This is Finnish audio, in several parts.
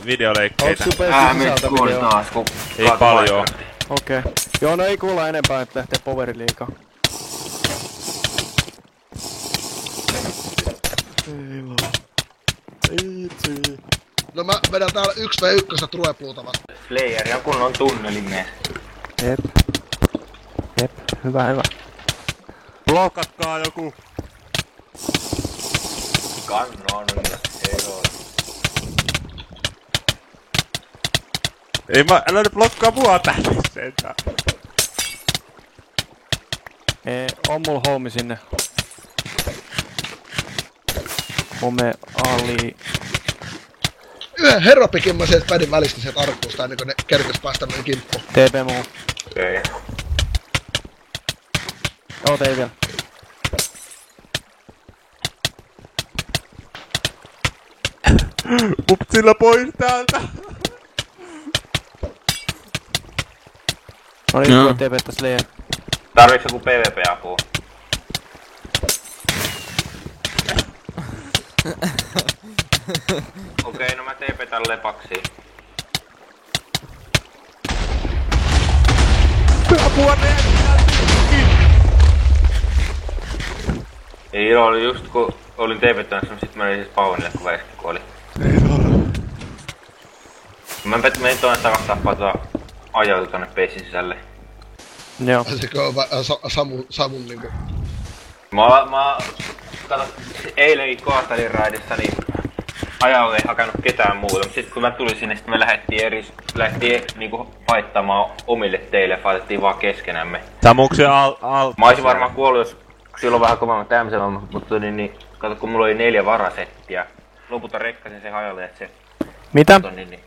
videoleikkeitä. Onks sun Nyt sisältä kuulin video? taas, kun Ei paljon. Okei. Joo, no ei kuulla enempää, että lähtee poveri liikaa. No mä vedän täällä 1v1 Truepluuta vasta. Slayer on kunnon tunnelimies. Jep. Jep, hyvä. Blokatkaa joku. Kannon hero. Älä nyt blokkaa mua tänne sentään. On mulla hommi sinne. Home Ali. Yhden herrapikin mä sieltä pädin välistä sieltä arkkuusta ennen kuin ne kerkes päästä meidän kimppuun. TP muu. Okei. Joo, tei vielä. Upsilla pois täältä. No niin, voi TP tässä Slayer. Tarviiks joku PvP-apua? Okei, no mä TP-tän lepaksiin. Apua ne! Ei oli just kun olin TP-tänsä, sit mä olin siis Paunille kun Veski kuoli. Mä menin tuonne takas tappaa ajautu tonne peissin sisälle. Joo. Sekö on Samun niinku... Mä kato, eilenkin Koastalin raidissa niin ajautu ei hakannut ketään muuta, mut sit kun mä tulin sinne, sit me lähdettiin niinku faittamaan omille teille, faitettiin vaan keskenämme. Samuksen Mä oisin varmaan kuollut, jos silloin vähän kovemmat tämmöisen, mutta niin, kato kun mulla oli 4 varasettiä. Lopulta rekkasin se hajalle, et se... Mitä? Niin,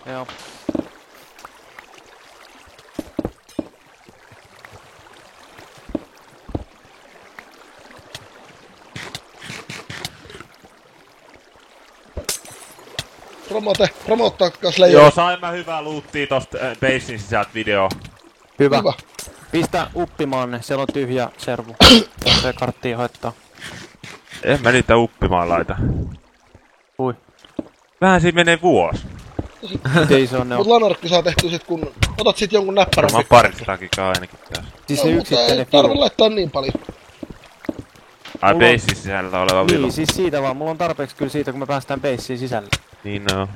Joo. Promottaakas Slayer. Joo, sain mä hyvää loottia tosta basin sisältä video. Hyvä. Pistä uppimaan ne, siellä on tyhjä servu. Se karttiin hoittaa. En mä niitä uppimaan laita. Ui. Vähän siinä menee vuosi. Ei se on ne Mut lanarkki saa tehtyä sit kun... Otat sit jonkun näppärän. Varmaan paristakin ainakin tässä. Siis se yksittäinen ei tarvi filu. laittaa niin paljon. Ai Mulla on- basin sisällä oleva vilu. Niin, siis siitä vaan. Mulla on tarpeeksi kyllä siitä, kun me päästään baseen sisälle. Niin no.